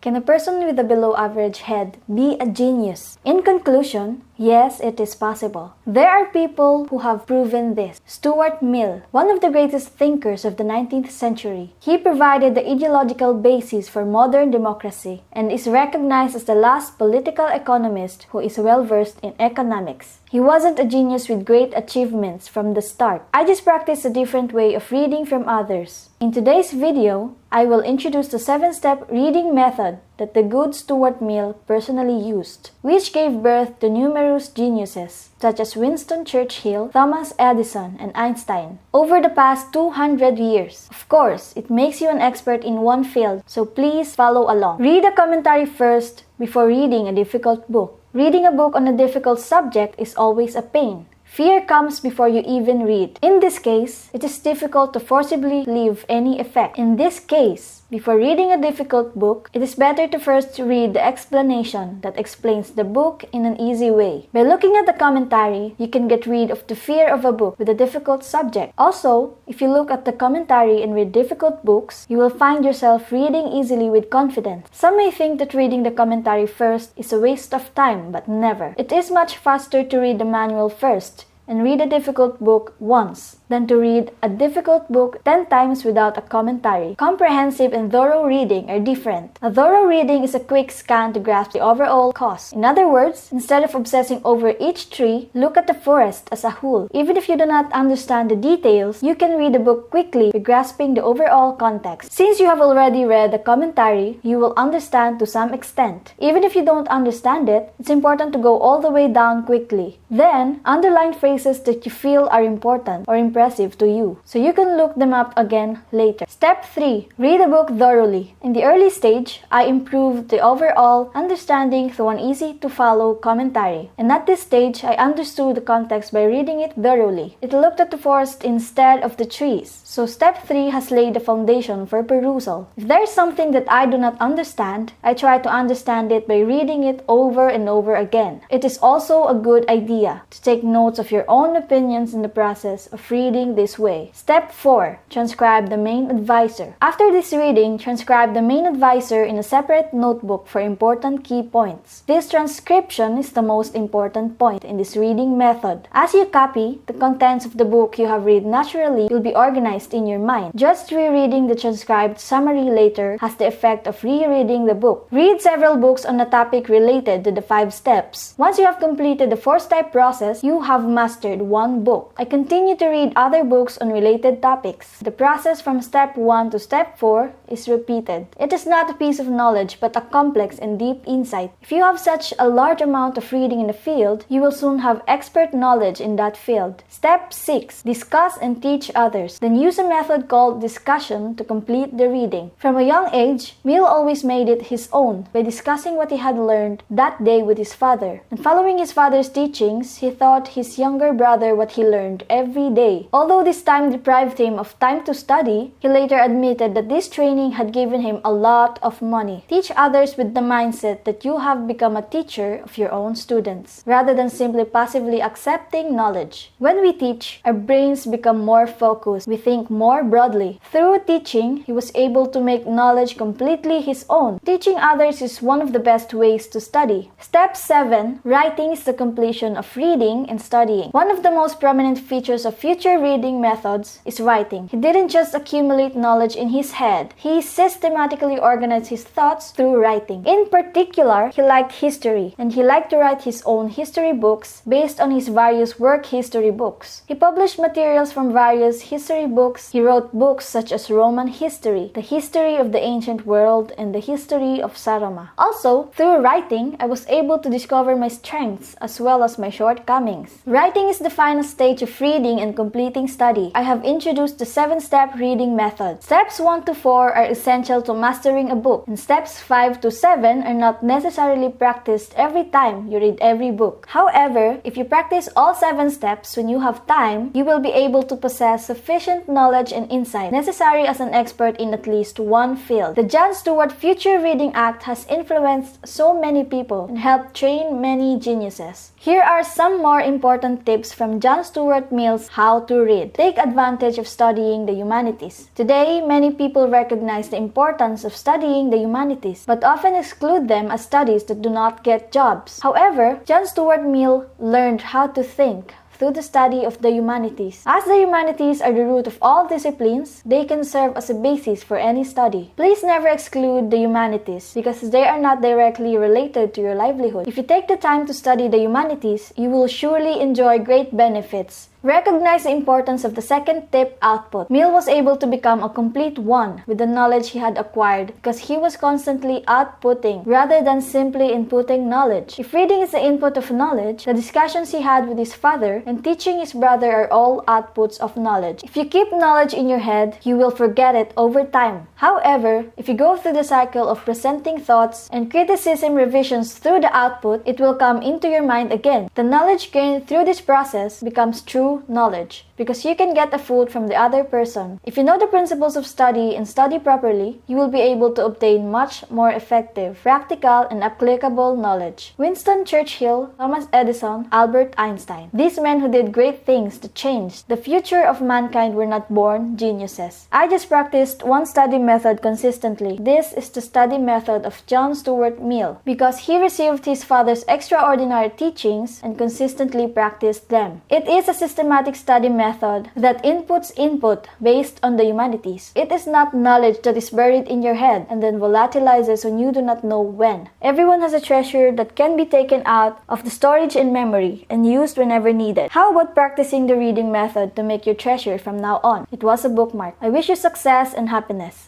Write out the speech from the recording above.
Can a person with a below-average head be a genius? In conclusion, yes, it is possible. There are people who have proven this. Stuart Mill, one of the greatest thinkers of the 19th century. He provided the ideological basis for modern democracy and is recognized as the last political economist who is well-versed in economics. He wasn't a genius with great achievements from the start. I just practiced a different way of reading from others. In today's video, I will introduce the 7-step reading method that the good Stuart Mill personally used, which gave birth to numerous geniuses such as Winston Churchill, Thomas Edison, and Einstein over the past 200 years. Of course, it makes you an expert in one field, so please follow along. Read a commentary first before reading a difficult book. Reading a book on a difficult subject is always a pain. Fear comes before you even read. In this case, it is difficult to forcibly leave any effect. In this case, before reading a difficult book, it is better to first read the explanation that explains the book in an easy way. By looking at the commentary, you can get rid of the fear of a book with a difficult subject. Also, if you look at the commentary and read difficult books, you will find yourself reading easily with confidence. Some may think that reading the commentary first is a waste of time, but never. It is much faster to read the manual first and read a difficult book once than to read a difficult book 10 times without a commentary. Comprehensive and thorough reading are different. A thorough reading is a quick scan to grasp the overall cause. In other words, instead of obsessing over each tree, look at the forest as a whole. Even if you do not understand the details, you can read the book quickly by grasping the overall context. Since you have already read the commentary, you will understand to some extent. Even if you don't understand it, it's important to go all the way down quickly. Then, underline phrases that you feel are important or impressive to you, so you can look them up again later. Step 3. Read a book thoroughly. In the early stage, I improved the overall understanding through an easy-to-follow commentary. And at this stage, I understood the context by reading it thoroughly. It looked at the forest instead of the trees. So step 3 has laid the foundation for perusal. If there is something that I do not understand, I try to understand it by reading it over and over again. It is also a good idea to take notes of your own opinions in the process of reading this way. Step 4. Transcribe the main advisor. After this reading, transcribe the main advisor in a separate notebook for important key points. This transcription is the most important point in this reading method. As you copy, the contents of the book you have read naturally will be organized in your mind. Just rereading the transcribed summary later has the effect of rereading the book. Read several books on a topic related to the 5 steps. Once you have completed the 4-step process, you have mastered one book. I continue to read other books on related topics. The process from step 1 to step 4 is repeated. It is not a piece of knowledge but a complex and deep insight. If you have such a large amount of reading in the field, you will soon have expert knowledge in that field. Step 6. Discuss and teach others. Then use a method called discussion to complete the reading. From a young age, Mill always made it his own by discussing what he had learned that day with his father. And following his father's teachings, he taught his younger brother what he learned every day. Although this time deprived him of time to study, he later admitted that this training had given him a lot of money. Teach others with the mindset that you have become a teacher of your own students, rather than simply passively accepting knowledge. When we teach, our brains become more focused. We think more broadly. Through teaching, he was able to make knowledge completely his own. Teaching others is one of the best ways to study. Step 7. Writing is the completion of reading and studying. One of the most prominent features of future reading methods is writing. He didn't just accumulate knowledge in his head. He systematically organized his thoughts through writing. In particular, he liked history, and he liked to write his own history books based on his various work history books. He published materials from various history books. He wrote books such as Roman history, the history of the ancient world, and the history of Saroma. Also, through writing, I was able to discover my strengths as well as my shortcomings. Writing is the final stage of reading and completing study. I have introduced the 7-step reading method. Steps 1 to 4 are essential to mastering a book, and steps 5 to 7 are not necessarily practiced every time you read every book. However, if you practice all 7 steps when you have time, you will be able to possess sufficient knowledge and insight necessary as an expert in at least one field. The Jon Stewart Future Reading Act has influenced so many people and helped train many geniuses. Here are some more important tips from Jon Stuart Mill's How to read. Take advantage of studying the humanities. Today, many people recognize the importance of studying the humanities, but often exclude them as studies that do not get jobs. However, John Stuart Mill learned how to think through the study of the humanities. As the humanities are the root of all disciplines, they can serve as a basis for any study. Please never exclude the humanities because they are not directly related to your livelihood. If you take the time to study the humanities, you will surely enjoy great benefits. Recognize the importance of the second tip, output. Mill was able to become a complete one with the knowledge he had acquired because he was constantly outputting rather than simply inputting knowledge. If reading is the input of knowledge, the discussions he had with his father and teaching his brother are all outputs of knowledge. If you keep knowledge in your head, you will forget it over time. However, if you go through the cycle of presenting thoughts and criticism revisions through the output, it will come into your mind again. The knowledge gained through this process becomes true knowledge because you can get a food from the other person. If you know the principles of study and study properly, you will be able to obtain much more effective, practical, and applicable knowledge. Winston Churchill, Thomas Edison, Albert Einstein. These men who did great things to change the future of mankind were not born geniuses. I just practiced one study method consistently. This is the study method of John Stuart Mill because he received his father's extraordinary teachings and consistently practiced them. It is a systematic study method that inputs input based on the humanities. It is not knowledge that is buried in your head and then volatilizes when you do not know when. Everyone has a treasure that can be taken out of the storage in memory and used whenever needed. How about practicing the reading method to make your treasure from now on? It was a bookmark. I wish you success and happiness.